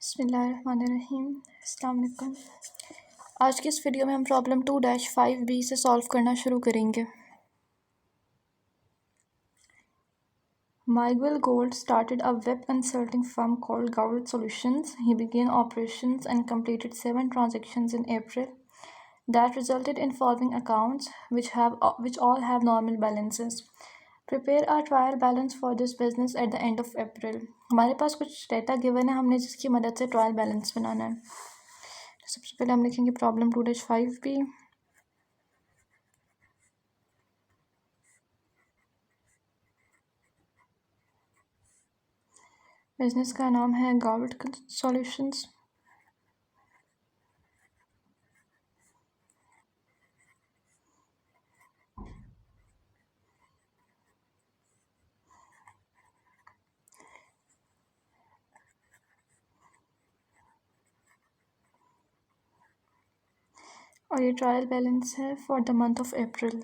बिस्मिल्लाहिर्रहमानिर्रहीम। अस्सलाम वालेकुम। आज की इस वीडियो में हम प्रॉब्लम 2-5B से सॉल्व करना शुरू करेंगे। Miguel Gold started a web consulting firm called Gold Solutions. He began operations and completed 7 transactions in April that resulted in following accounts which all have normal balances. Prepare a trial balance for this business at the end of April. हमारे पास कुछ data given है, हमने जिसकी मदद से trial balance बनाना है। सबसे पहले हम लिखेंगे प्रॉब्लम 2-5B। बिजनेस का नाम है गोल्ड सॉल्यूशंस। और ये ट्रायल बैलेंस है for the month of April.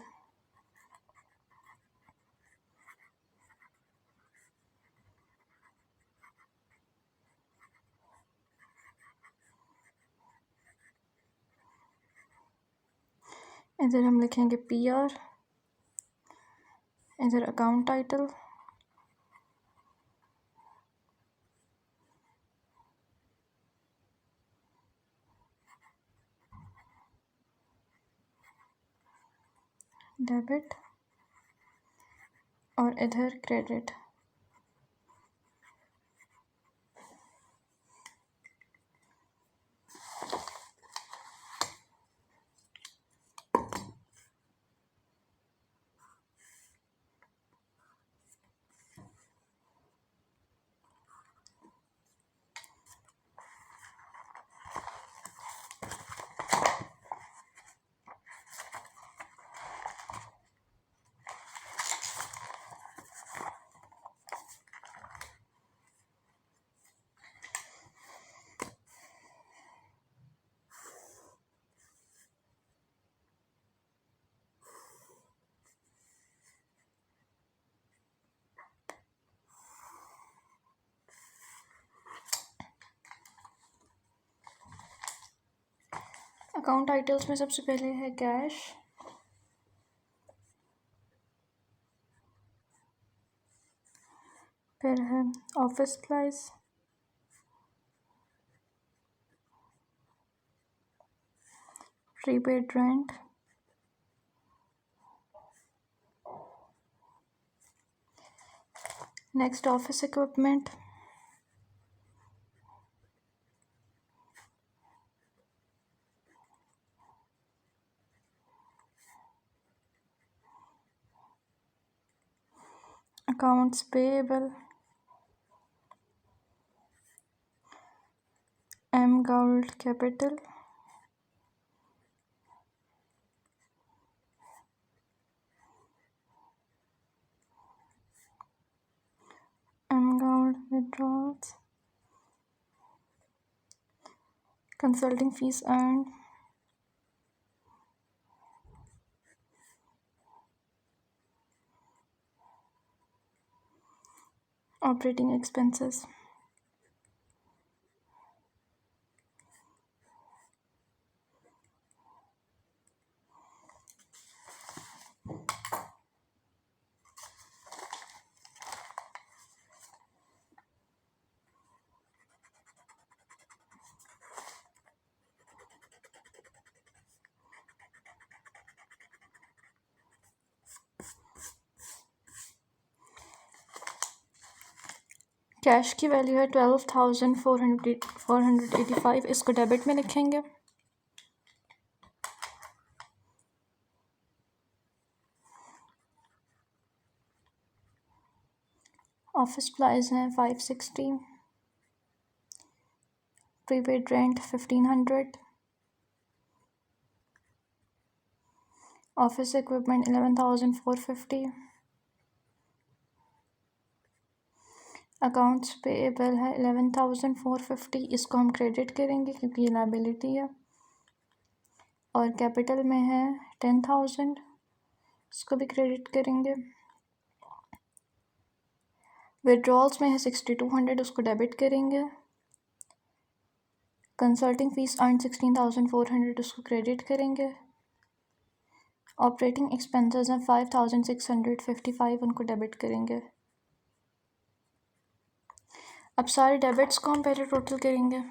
इधर हम लिखेंगे PR, इधर अकाउंट टाइटल, डेबिट और इधर क्रेडिट। अकाउंट टाइटल्स में सबसे पहले है कैश, फिर है office supplies, prepaid rent, next office equipment, accounts payable, M Gold capital, M Gold withdrawals, consulting fees earned, operating expenses। Cash की वैल्यू है 12,485, इसको डेबिट में लिखेंगे। ऑफिस सप्लाइज हैं 560, prepaid rent 1500, office equipment 11,450, accounts payable है 11,450, इसको हम credit करेंगे क्योंकि ये लायबिलिटी है। और कैपिटल में है 10,000, इसको भी क्रेडिट करेंगे। विड्रॉल्स में है 6,200, उसको डेबिट करेंगे। कंसल्टिंग फीस अर्न 16,400 उसको क्रेडिट करेंगे। ऑपरेटिंग एक्सपेंसेस हैं 5,655 उनको डेबिट करेंगे। अब सारे डेबिट्स को हम पहले टोटल करेंगे।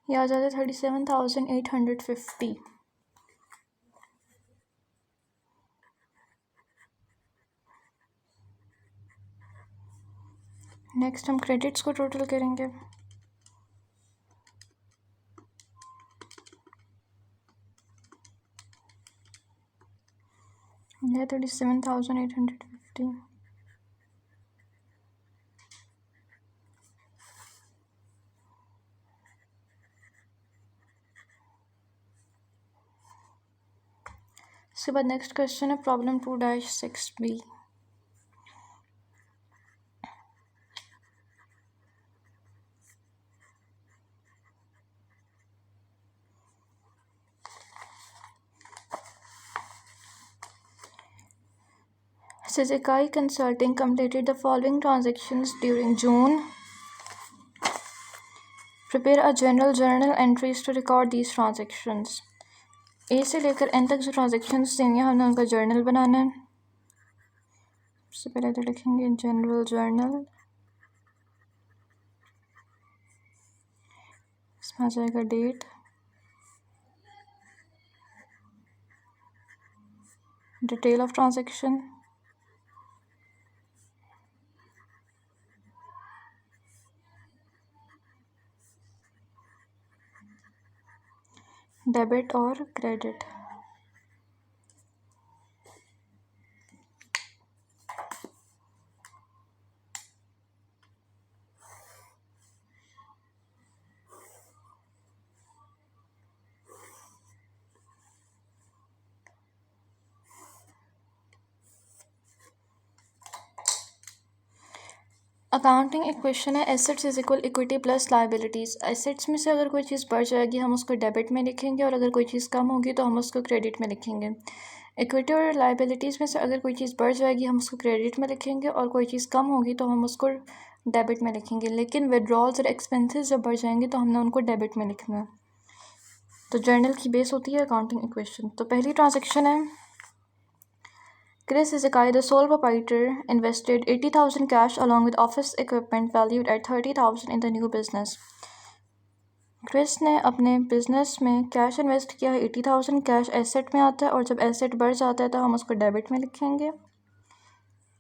ये आ जाता है 37,850। नेक्स्ट हम क्रेडिट्स को टोटल करेंगे। ये 37,850। इसके बाद नेक्स्ट क्वेश्चन है problem 2-6B। Sezekai Consulting completed the following transactions during June. Prepare a general journal entries to record these transactions. ए से लेकर एन तक जो ट्रांजेक्शन्स देंगे हमने उनका जर्नल बनाना है। सबसे पहले तो लिखेंगे जनरल जर्नल, इसमें आ जाएगा date, detail of transaction, debit और क्रेडिट। अकाउंटिंग इक्वेशन है assets is equal equity plus liabilities. Assets में से अगर कोई चीज़ बढ़ जाएगी हम उसको डेबिट में लिखेंगे और अगर कोई चीज़ कम होगी तो हम उसको क्रेडिट में लिखेंगे। इक्विटी और लाइबिलिटीज़ में से अगर कोई चीज़ बढ़ जाएगी हम उसको क्रेडिट में लिखेंगे और कोई चीज़ कम होगी तो हम उसको डेबिट में लिखेंगे। लेकिन विड्रॉल्स और एक्सपेंसेस जब बढ़ जाएंगे तो हमने उनको डेबिट में लिखना है। तो जर्नल की बेस होती है अकाउंटिंग इक्वेशन। तो पहली ट्रांजेक्शन है Chris Izakai, the sole proprietor, invested 80,000 cash along with office equipment valued at 30,000 in the new business. Chris ने अपने बिजनेस में कैश इन्वेस्ट किया है 80,000। कैश एसेट में आता है और जब एसेट बढ़ जाता है तो हम उसको डेबिट में लिखेंगे।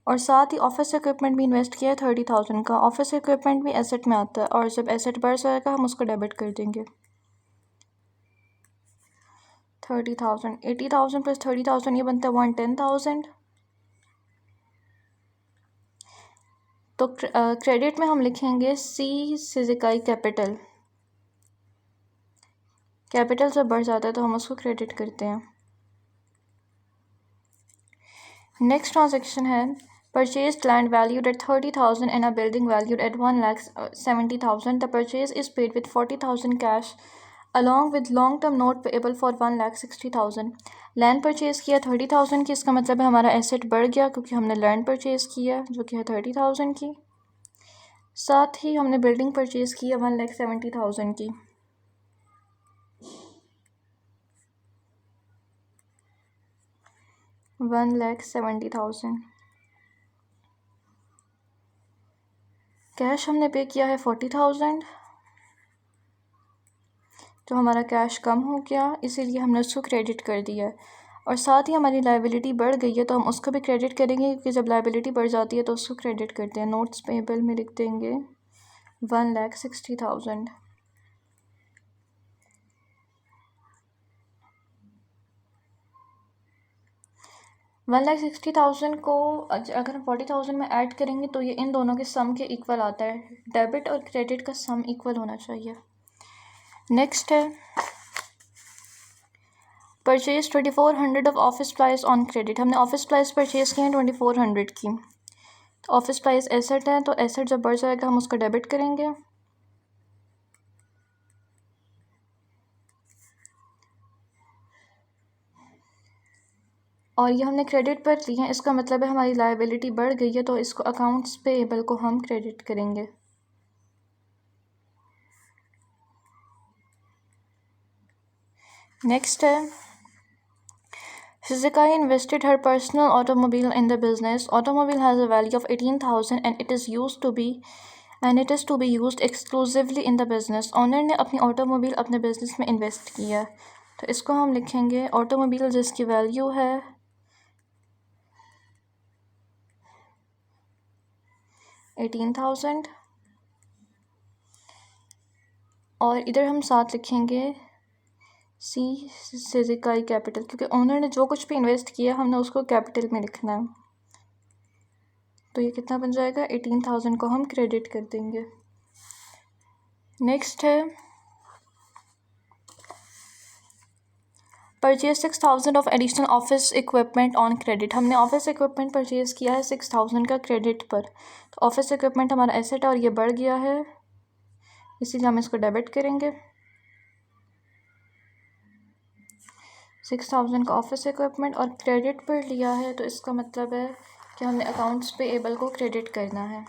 और साथ ही ऑफिस इक्विपमेंट भी इन्वेस्ट किया है 30,000 का। ऑफिस इक्विपमेंट भी एसेट में आता है और जब एसेट बढ़ जाएगा हम उसको डेबिट कर देंगे। 30,000 80,000 प्लस 30,000 ये बनता है 110,000। तो क्रेडिट में हम लिखेंगे सी सिजिकाई कैपिटल। कैपिटल जब बढ़ जाता है तो हम उसको क्रेडिट करते हैं। नेक्स्ट ट्रांजेक्शन है purchase land valued at 30,000 and a building valued at 1,70,000। The purchase is paid with 40,000 cash along with long term note payable for 1,60,000। Land purchase किया 30,000 की, इसका मतलब है हमारा एसेट बढ़ गया क्योंकि हमने लैंड परचेज़ किया जो कि है 30,000 की। साथ ही हमने बिल्डिंग परचेज़ की है 1,70,000 की। $1,70,000। कैश हमने पे किया है 40,000। तो हमारा कैश कम हो गया इसीलिए हमने उसको क्रेडिट कर दिया है। और साथ ही हमारी लाइबिलिटी बढ़ गई है तो हम उसको भी क्रेडिट करेंगे क्योंकि जब लाइबिलिटी बढ़ जाती है तो उसको क्रेडिट करते हैं। नोट्स पेएबल में लिख देंगे 1,60,000। $1,60,000 को अगर हम 40,000 में ऐड करेंगे तो ये इन दोनों के सम के इक्वल आता है। डेबिट और क्रेडिट का सम इक्वल होना चाहिए। नेक्स्ट है purchase 2,400 of office supplies on credit. हमने ऑफिस सप्लाइज परचेज किए हैं 2,400 की। तो ऑफिस सप्लाइज एसेट है तो एसेट जब बढ़ जाएगा हम उसको डेबिट करेंगे। और ये हमने क्रेडिट पर ली है, इसका मतलब है हमारी लायबिलिटी बढ़ गई है, तो इसको अकाउंट्स पेएबल को हम क्रेडिट करेंगे। नेक्स्ट है Shizukai invested her personal automobile in the business. Automobile has a value of 18,000 and it is to be used exclusively in the business. Owner ने अपनी ऑटोमोबाइल अपने बिजनेस में इन्वेस्ट किया, तो इसको हम लिखेंगे ऑटोमोबाइल जिसकी वैल्यू है 18,000 और इधर हम साथ लिखेंगे शिजुकाई कैपिटल, क्योंकि ओनर ने जो कुछ भी इन्वेस्ट किया हमने उसको कैपिटल में लिखना है। तो ये कितना बन जाएगा, 18,000 को हम क्रेडिट कर देंगे। नेक्स्ट है purchase 6,000 of additional office equipment on credit. हमने ऑफिस इक्विपमेंट परचेज किया है 6,000 का क्रेडिट पर, तो ऑफिस इक्विपमेंट हमारा एसेट है और ये बढ़ गया है, इसीलिए हम इसको डेबिट करेंगे। 6,000 का ऑफिस इक्विपमेंट और क्रेडिट पर लिया है, तो इसका मतलब है कि हमने अकाउंट्स पेएबल को क्रेडिट करना है।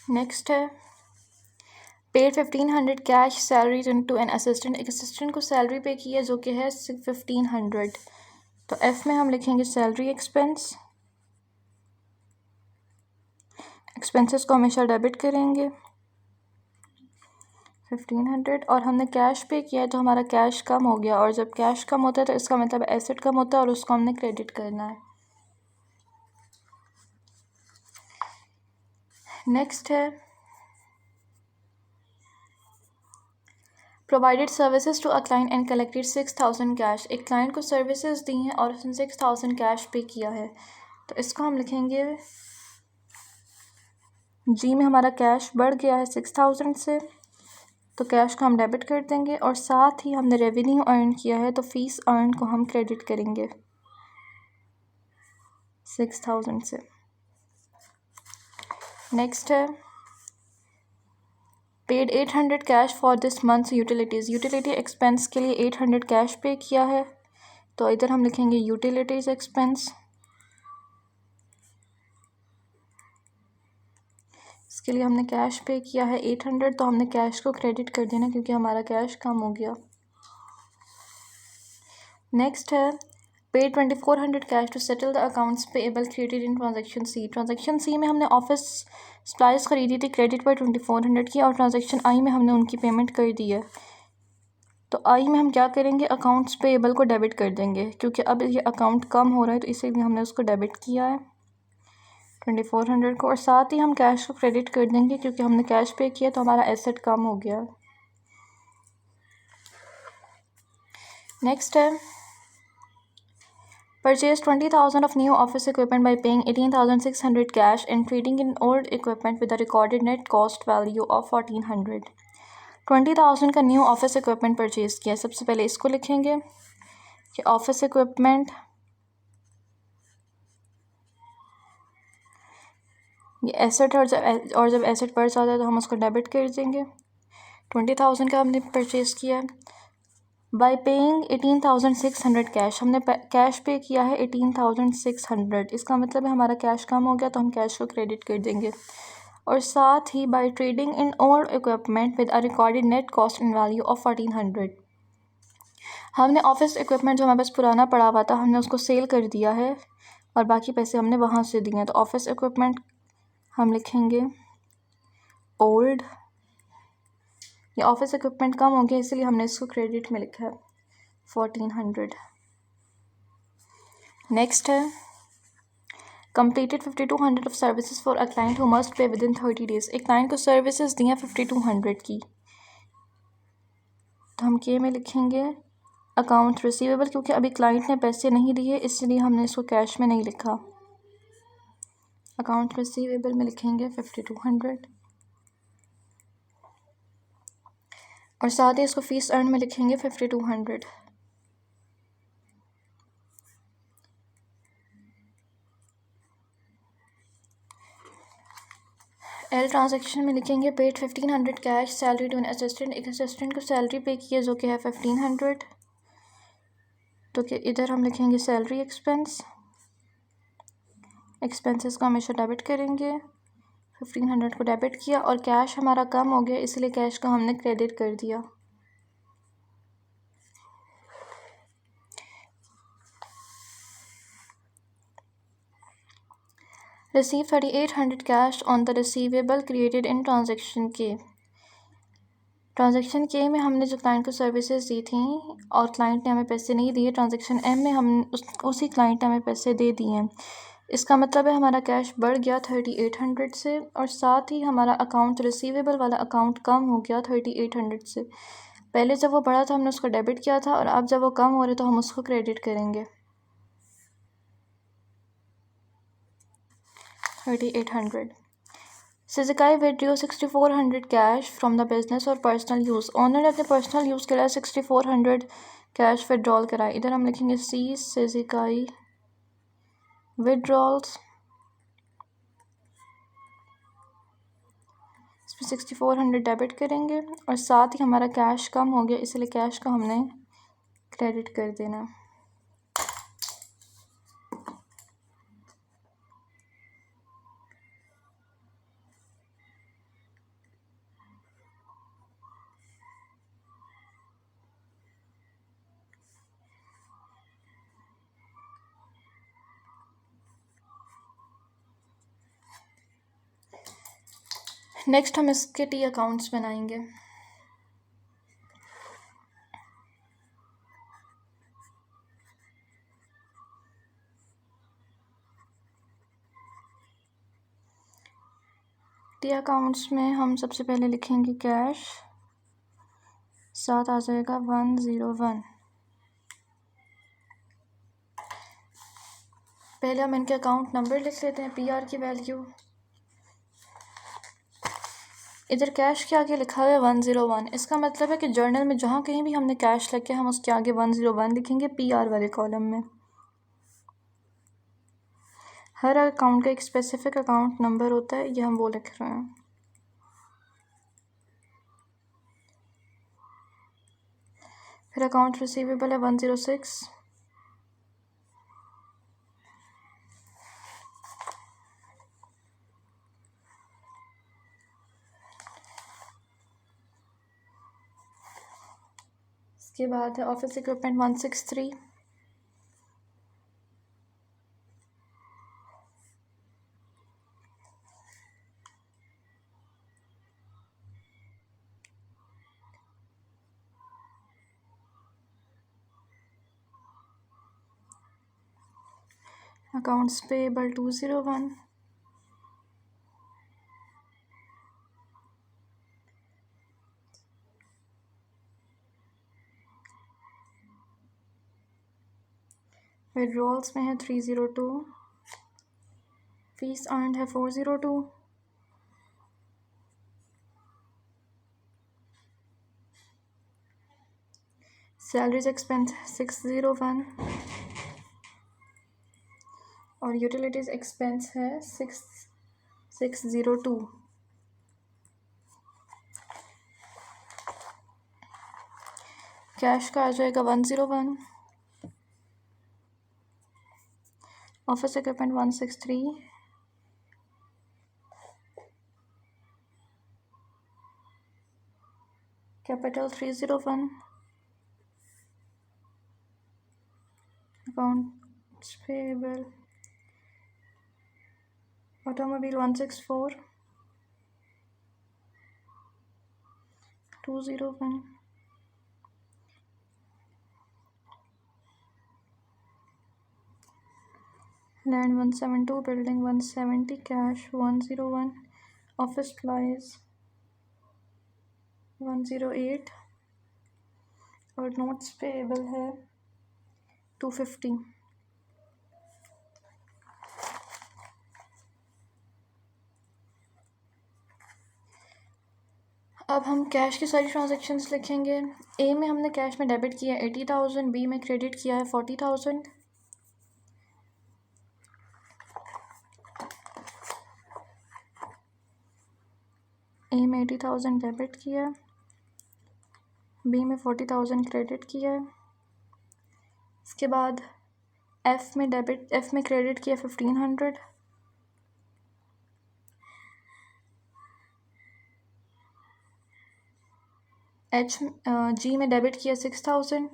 नेक्स्ट है paid 1,500 cash salary to an assistant. एक असिस्टेंट को सैलरी पे की है जो कि है 1,500, तो एफ में हम लिखेंगे सैलरी एक्सपेंस। एक्सपेंसेस को हमेशा डेबिट करेंगे 1,500, और हमने कैश पे किया है तो हमारा कैश कम हो गया, और जब कैश कम होता है तो इसका मतलब एसेट कम होता है और उसको हमने क्रेडिट करना है। नेक्स्ट है provided services to a client and collected 6,000 cash. एक क्लाइंट को सर्विसेज दी हैं और उसने 6,000 कैश पे किया है, तो इसको हम लिखेंगे जी में हमारा कैश बढ़ गया है 6,000 से, तो कैश को हम डेबिट कर देंगे, और साथ ही हमने रेवेन्यू अर्न किया है तो फीस अर्न को हम क्रेडिट करेंगे 6,000 से। नेक्स्ट है paid 800 cash for this months utilities. Utility expense के लिए 800 कैश पे किया है, तो इधर हम लिखेंगे यूटिलिटीज़ एक्सपेंस। इसके लिए हमने कैश पे किया है 800, तो हमने कैश को क्रेडिट कर देना क्योंकि हमारा कैश कम हो गया। नेक्स्ट है paid 2,400 cash to settle the accounts payable created in transaction C. Transaction C में हमने ऑफिस सप्लाईज खरीदी थी क्रेडिट पर 2,400 की, और ट्रांजैक्शन आई में हमने उनकी पेमेंट कर दी है, तो आई में हम क्या करेंगे, अकाउंट्स पेएबल को डेबिट कर देंगे, क्योंकि अब ये अकाउंट कम हो रहा है तो इसीलिए हमने उसको डेबिट किया है 2,400 को, और साथ ही हम कैश को क्रेडिट कर देंगे क्योंकि हमने कैश पे किया तो हमारा एसेट कम हो गया। नेक्स्ट है purchased 20,000 of new office equipment by paying 18,600 cash and trading in old equipment with a recorded net cost value of 1,400। 20,000 का न्यू ऑफिस इक्विपमेंट परचेज किया। सबसे पहले इसको लिखेंगे कि ऑफिस इक्विपमेंट ये एसेट है, और जब एसेट बढ़ जाता है तो हम उसको डेबिट कर देंगे। 20,000 का हमने परचेज किया बाय पेइंग 18,600 कैश। हमने कैश पे किया है 18,600, इसका मतलब है हमारा कैश कम हो गया तो हम कैश को क्रेडिट कर देंगे, और साथ ही by trading in old equipment with a recorded net cost in value of 1,400। हमने ऑफिस इक्विपमेंट जो हमारे पास पुराना पड़ा हुआ था हमने उसको सेल कर दिया है और बाकी पैसे हमने वहाँ से दिए हैं, तो ऑफिस इक्विपमेंट हम लिखेंगे ओल्ड। ये ऑफिस इक्विपमेंट कम हो गया इसलिए हमने इसको क्रेडिट में लिखा है 1,400। नेक्स्ट है completed 5200 of services for a client who must pay within 30 days. एक क्लाइंट को सर्विसेज दी हैं 5200 की, तो हम के में लिखेंगे अकाउंट रिसीवेबल, क्योंकि अभी क्लाइंट ने पैसे नहीं दिए इसलिए हमने इसको कैश में नहीं लिखा। अकाउंट रिसीवेबल में लिखेंगे 5200 और साथ ही इसको फीस अर्न में लिखेंगे 5200। एल ट्रांजैक्शन में लिखेंगे paid 1500 cash salary to an assistant. एक असिस्टेंट को सैलरी पे की है जो कि है 1500, तो कि इधर हम लिखेंगे सैलरी एक्सपेंस। एक्सपेंसेस को हमेशा डेबिट करेंगे। 1500 को डेबिट किया और कैश हमारा कम हो गया इसलिए कैश को हमने क्रेडिट कर दिया। Receive 3800 cash on the receivable created in transaction के। ट्रांजेक्शन के में हमने जो क्लाइंट को सर्विसेज दी थी और क्लाइंट ने हमें पैसे नहीं दिए, ट्रांजेक्शन एम में हम उसी क्लाइंट ने हमें पैसे दे दिए हैं। इसका मतलब है हमारा कैश बढ़ गया 3800 से और साथ ही हमारा अकाउंट रिसीवेबल वाला अकाउंट कम हो गया 3800 से। पहले जब वो बढ़ा था हमने उसको डेबिट किया था और अब जब वो कम हो रहा है तो हम उसको क्रेडिट करेंगे 3800। सिजिकाई withdraw 6400 cash from the business और पर्सनल यूज़। ओनर ने अपने पर्सनल यूज़ के लिए 6400 कैश विड्रॉल कराए। इधर हम लिखेंगे सी सिजिकाई विड्रॉल्स। इसमें 6400 डेबिट करेंगे और साथ ही हमारा कैश कम हो गया इसलिए कैश का हमने क्रेडिट कर देना। नेक्स्ट हम इसके टी अकाउंट्स बनाएंगे। टी अकाउंट्स में हम सबसे पहले लिखेंगे कैश, साथ आ जाएगा 101। पहले हम इनके अकाउंट नंबर लिख लेते हैं, पीआर की वैल्यू। इधर कैश के आगे लिखा हुआ है 101। इसका मतलब है कि जर्नल में जहाँ कहीं भी हमने कैश लिखे हम उसके आगे 101 लिखेंगे पीआर वाले कॉलम में। हर अकाउंट का एक स्पेसिफिक अकाउंट नंबर होता है, ये हम वो लिख रहे हैं। फिर अकाउंट रिसीवेबल है 106। इसके बाद है office equipment 163। Accounts payable 201। Withdrawals में है 302। फीस अर्नड है 402। सैलरीज एक्सपेंस 601 और यूटिलिटीज़ एक्सपेंस है 602। कैश का आ जाएगा 101। Office equipment 163। Capital 301। Accounts payable automobile 164 201। Land 172, building 170, cash 101, office supplies 108 और नोट्स पेएबल है 250। अब हम कैश की सारी ट्रांजैक्शंस लिखेंगे। ए में हमने कैश में डेबिट किया 80,000, बी में क्रेडिट किया है 40,000, ए में 80,000 डेबिट किया है, बी में 40,000 क्रेडिट किया है। इसके बाद एफ में क्रेडिट किया 1500, जी में डेबिट किया 6,000,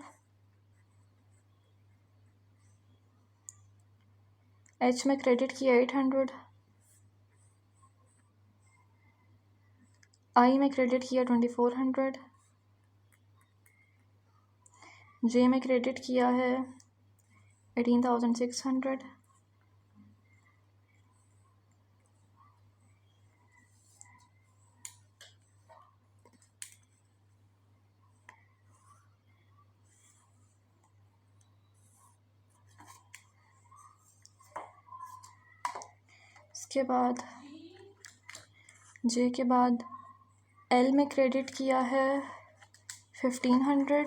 एच में क्रेडिट किया 800, आई में क्रेडिट किया 2400, जे में क्रेडिट किया है 18,600, इसके बाद जे के बाद एल में क्रेडिट किया है 1500,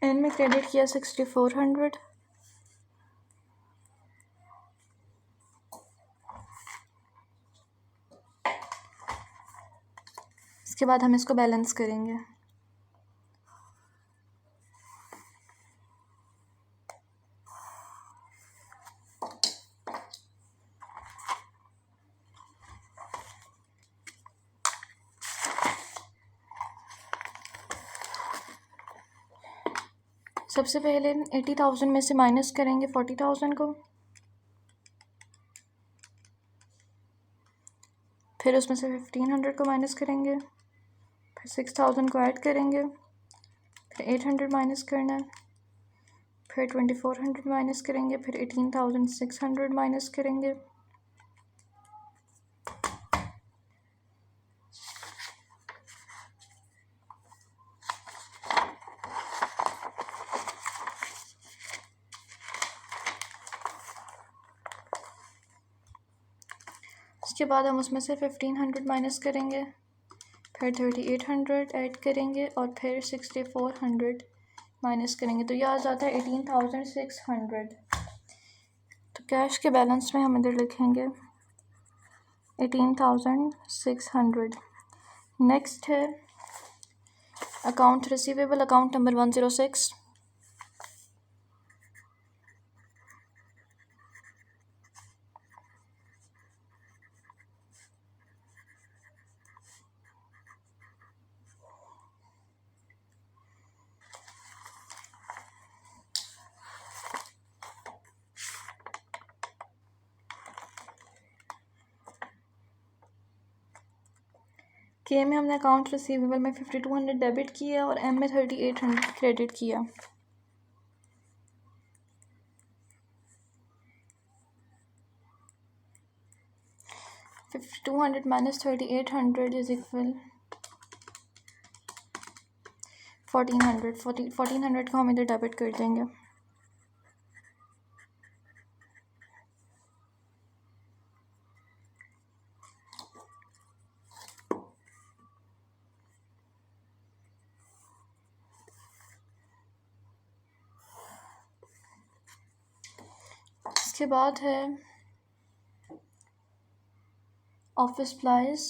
एन में क्रेडिट किया 6400, इसके बाद हम इसको बैलेंस करेंगे। सबसे पहले 80,000 में से माइनस करेंगे 40,000 को, फिर उसमें से 1500 को माइनस करेंगे, फिर 6,000 को ऐड करेंगे, फिर 800 माइनस करना है, फिर 2400 माइनस करेंगे, फिर 18,600 माइनस करेंगे, उसके बाद हम उसमें से 1500 माइनस करेंगे, फिर 3800 ऐड करेंगे और फिर 6400 माइनस करेंगे, तो यह आ जाता है 18,600। तो कैश के बैलेंस में हम इधर लिखेंगे 18,600। नेक्स्ट है अकाउंट रिसीवेबल, अकाउंट नंबर 106। के में हमने अकाउंट रिसीवेबल में 5200 डेबिट किया और एम में 3800 क्रेडिट किया। $5200 माइनस 3800 इज इक्वल 1400। 1400 को हम इधर डेबिट कर देंगे। इसके बाद है ऑफिस सप्लाइज,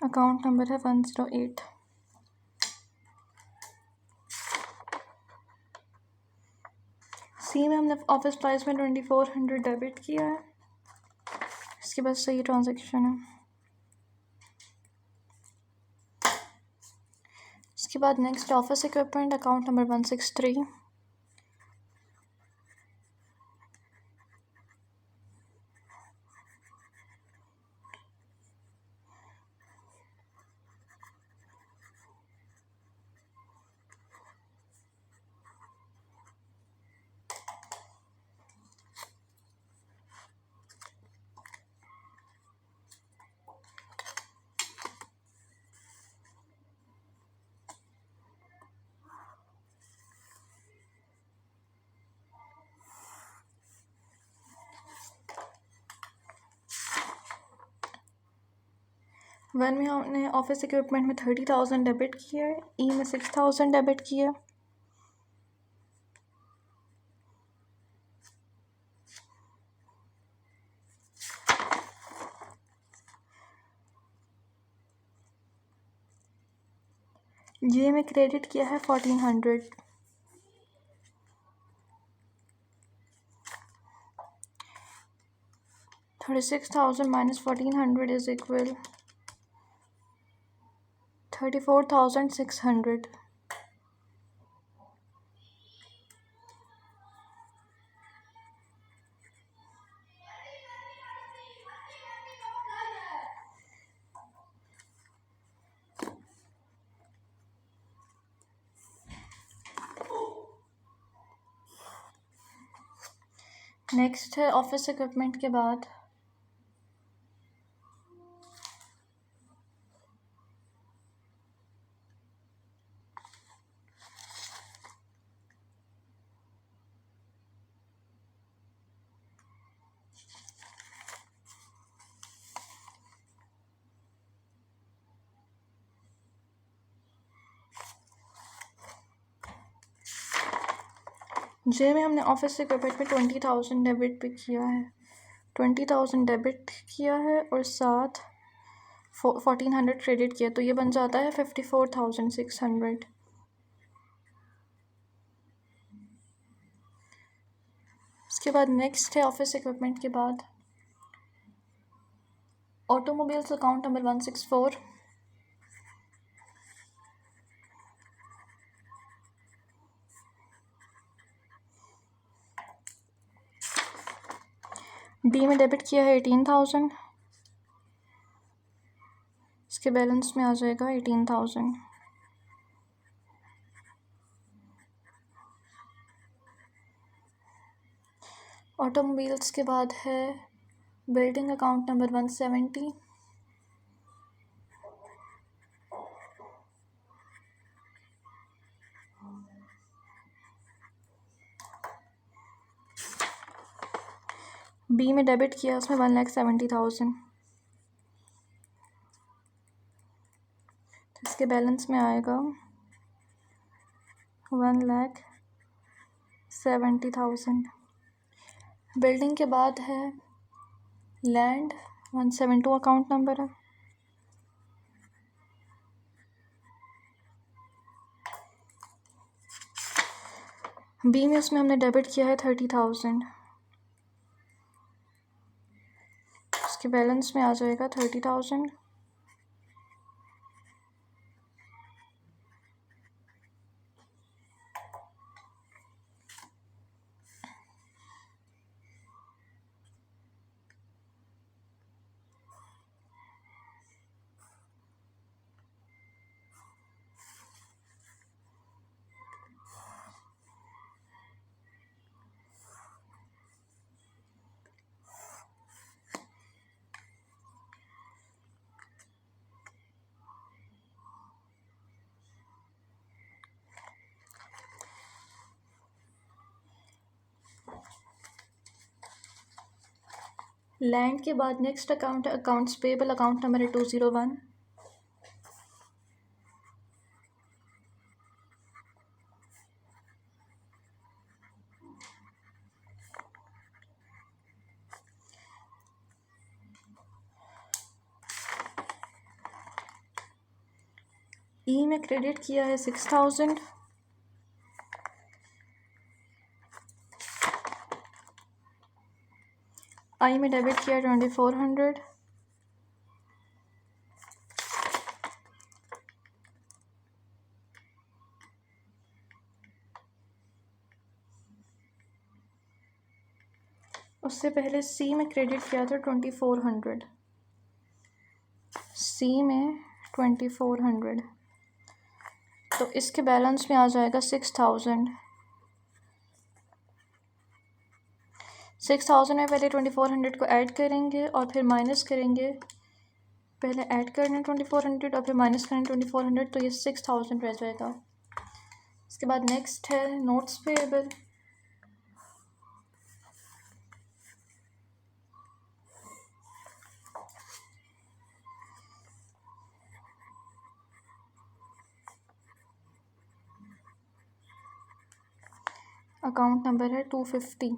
अकाउंट नंबर है 108। सी में हमने ऑफिस सप्लाइज में 2400 डेबिट किया है, इसके बाद सही ट्रांजैक्शन है। इसके बाद next office equipment account number 163। One में हमने ऑफिस इक्विपमेंट में 30,000 डेबिट किया है, ई में 6,000 डेबिट किया है। जे में क्रेडिट किया है 1,400। $36,000 minus 1,400 is equal 34,600। नेक्स्ट है ऑफिस इक्विपमेंट के बाद जे में हमने ऑफिस इक्विपमेंट में 20,000 डेबिट भी किया है, 20,000 डेबिट किया है और साथ 1,400 क्रेडिट किया, तो ये बन जाता है 54,600। इसके बाद नेक्स्ट है ऑफिस इक्विपमेंट के बाद ऑटोमोबाइल्स अकाउंट नंबर 164। डी में डेबिट किया है 18,000, इसके बैलेंस में आ जाएगा 18,000। ऑटोमोबाइल्स के बाद है बिल्डिंग अकाउंट नंबर 170। बी में डेबिट किया उसमें 1,70,000, इसके बैलेंस में आएगा 1,70,000। बिल्डिंग के बाद है लैंड 172 अकाउंट नंबर है। बी में उसमें हमने डेबिट किया है 30,000, उसके बैलेंस में आ जाएगा 30,000। लैंड के बाद नेक्स्ट अकाउंट है अकाउंट्स पेबल अकाउंट नंबर है 201। ई में क्रेडिट किया है 6,000, आई में डेबिट किया 2400, उससे पहले सी में क्रेडिट किया था 2400, सी में 2400, तो इसके बैलेंस में आ जाएगा 6000। 6000 में पहले 2400 को ऐड करेंगे और फिर माइनस करेंगे, पहले ऐड करना 2400 और फिर माइनस करना 2400, तो ये 6000 रह जाएगा। इसके बाद नेक्स्ट है नोट्स पेएबल। अकाउंट नंबर है 250।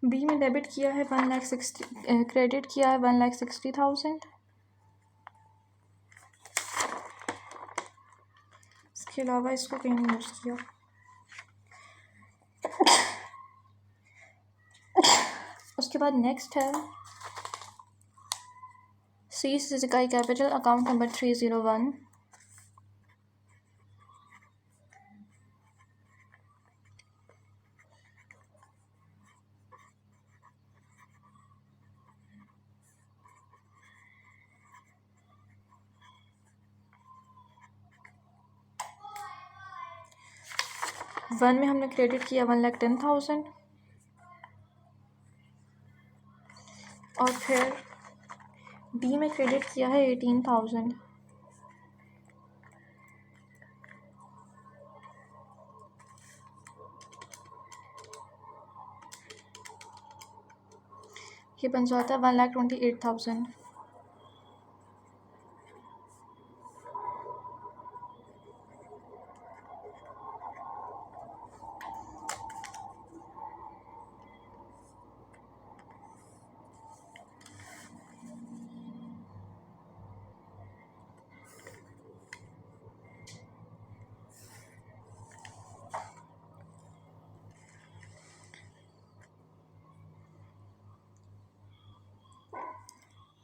बी में डेबिट किया है 1,60,000, क्रेडिट किया है 1,60,000। इसके अलावा इसको कहीं नहीं यूज़ किया। उसके बाद नेक्स्ट है सी सिजिकाई कैपिटल, अकाउंट नंबर 301। वन में हमने क्रेडिट किया 1,10,000 और फिर बी में क्रेडिट किया है 18,000। ये बन जाता है 1,28,000।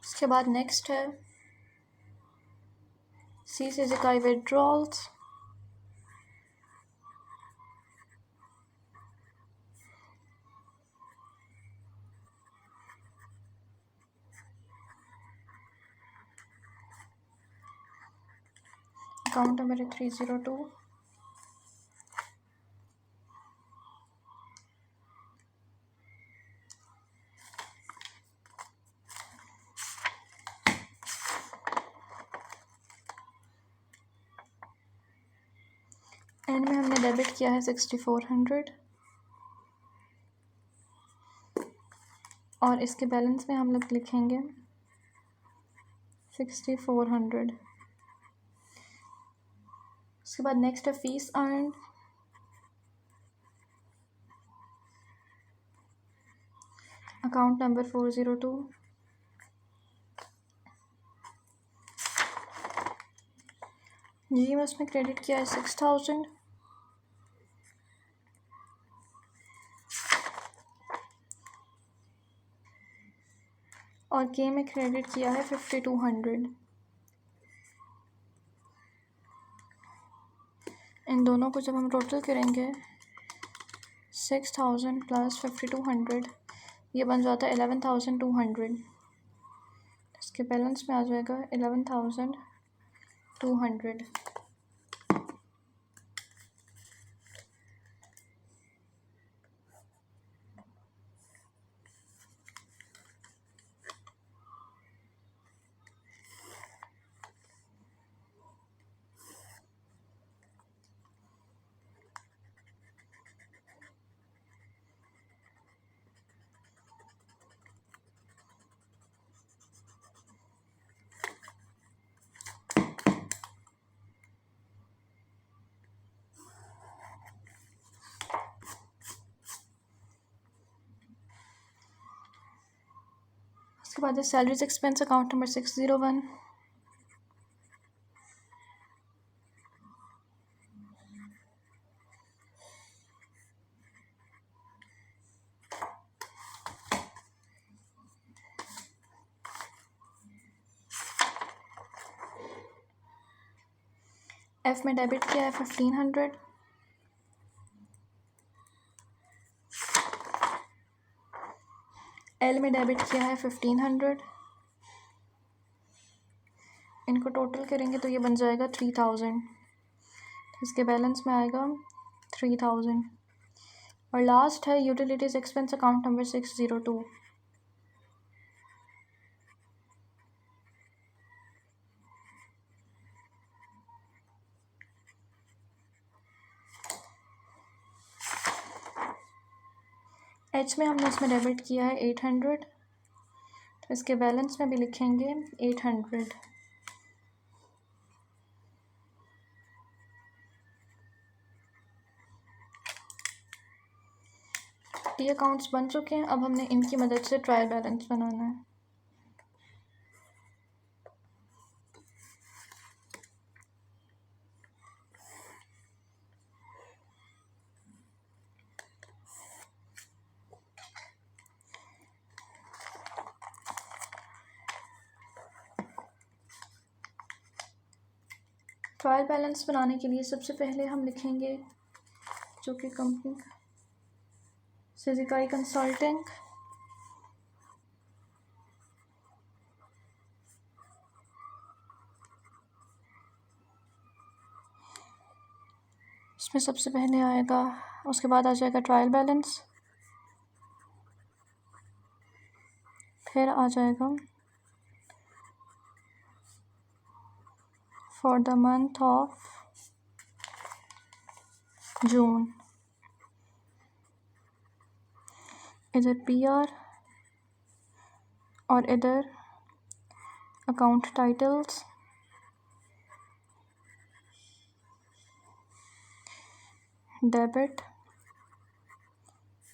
उसके बाद नेक्स्ट है सी सिजिकाई विड्रॉल्स, अकाउंट नंबर है 302। एंड में हमने डेबिट किया है 6400 और इसके बैलेंस में हम लोग लिखेंगे 6400। उसके बाद नेक्स्ट है फीस अर्न, अकाउंट नंबर 402। जी में उसमें क्रेडिट किया है 6000 और के में क्रेडिट किया है 5200। इन दोनों को जब हम टोटल करेंगे 6000 प्लस 5200, ये बन जाता है 11,200। इसके बैलेंस में आ जाएगा 11,200। उसके बाद है salaries expense, account number 601। F में डेबिट किया है 1500, एल में डेबिट किया है 1500, इनको टोटल करेंगे तो ये बन जाएगा 3000, इसके बैलेंस में आएगा 3000। और लास्ट है utilities expense account number 602। H में हमने इसमें डेबिट किया है 800, तो इसके बैलेंस में भी लिखेंगे 800। ये अकाउंट्स बन चुके हैं, अब हमने इनकी मदद से ट्रायल बैलेंस बनाना है। ट्रायल बैलेंस बनाने के लिए सबसे पहले हम लिखेंगे जो कि कंपनी सिजिकाई कंसल्टिंग, इसमें सबसे पहले आएगा, उसके बाद आ जाएगा ट्रायल बैलेंस, फिर आ जाएगा for the month of June, इधर पीआर और इधर account titles, debit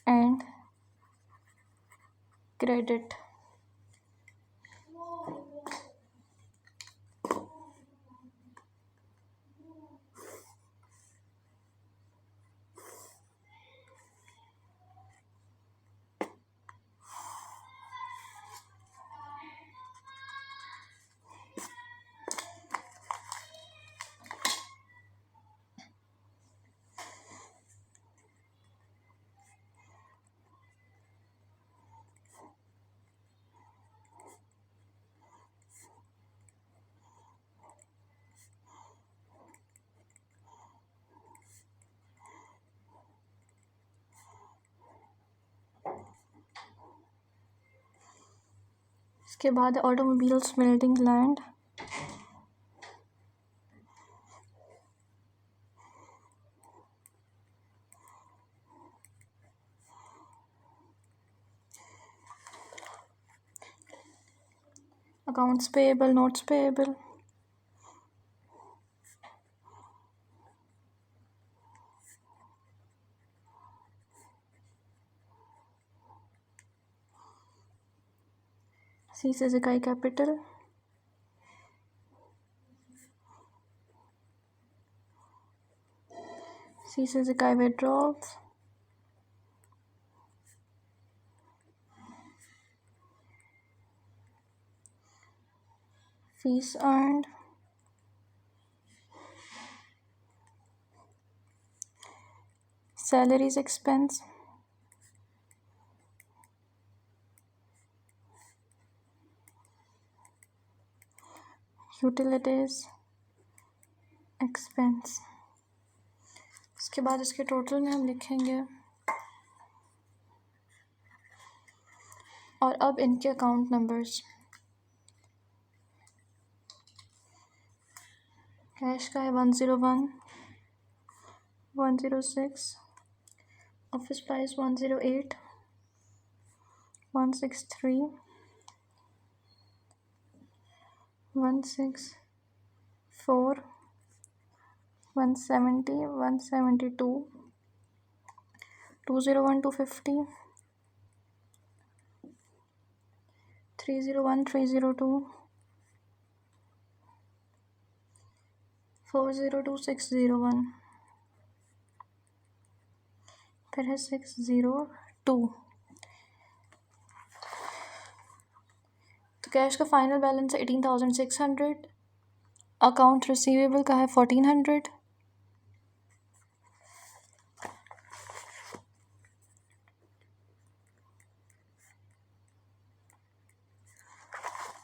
and credit. इसके बाद automobiles building land, accounts payable, notes payable, C सिजिकाई कैपिटल, सी सिजिकाई withdrawals, fees earned, salaries expense, utilities expense। उसके बाद इसके टोटल में हम लिखेंगे, और अब इनके अकाउंट नंबर्स, कैश का है 101, 106, ऑफिस प्राइस 108, 163, 164, 170, 172, 201, 250, 301, 302, 402, 601, फिर है 602। तो कैश का फाइनल बैलेंस है 18,600, अकाउंट रिसीवेबल का है 1400।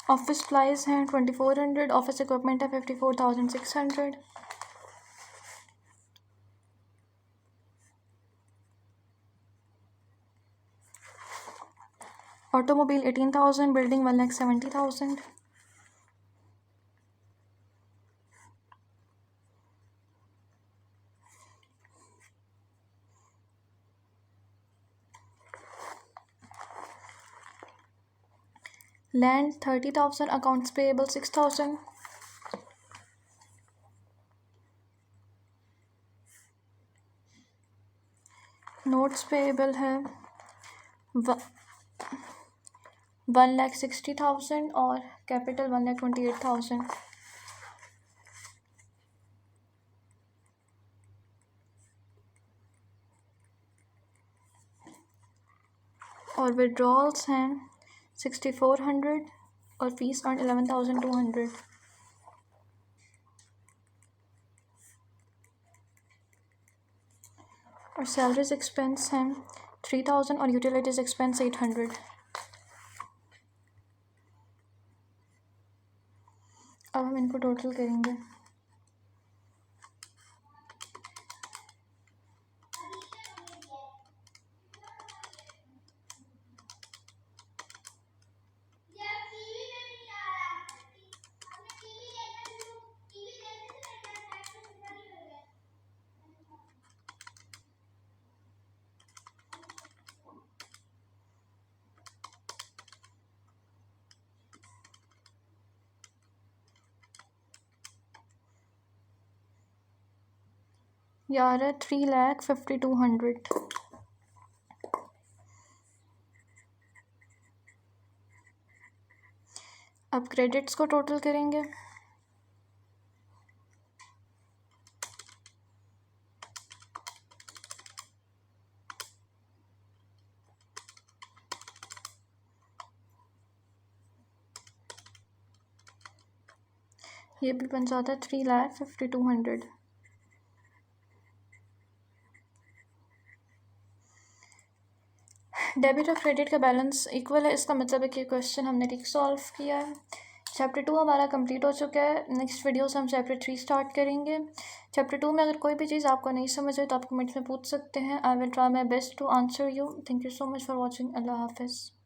ऑफिस सप्लाईज हैं 2400। ऑफिस इक्विपमेंट है 54,600। Automobile 18,000। Building 1,70,000। Land 30,000। Accounts payable 6,000। Notes payable है 1,60,000 और कैपिटल 1,28,000। और विड्रॉल्स हैं 6,400 और फीस अर्न 11,200। और सैलरीज एक्सपेंस हैं 3,000 और यूटिलिटीज़ एक्सपेंस 800। अब हम इनको टोटल करेंगे। यार 3,52,000। अब क्रेडिट्स को टोटल करेंगे। ये भी बन जाता है 3,52,000। डेबिट और क्रेडिट का बैलेंस इक्वल है, इसका मतलब है कि क्वेश्चन हमने ठीक सॉल्व किया है। चैप्टर 2 हमारा कंप्लीट हो चुका है। नेक्स्ट वीडियो से हम चैप्टर 3 स्टार्ट करेंगे। चैप्टर 2 में अगर कोई भी चीज़ आपको नहीं समझ आए तो आप कमेंट्स में पूछ सकते हैं। I will try my best to answer you. Thank you so much for watching. अल्लाह हाफिज़।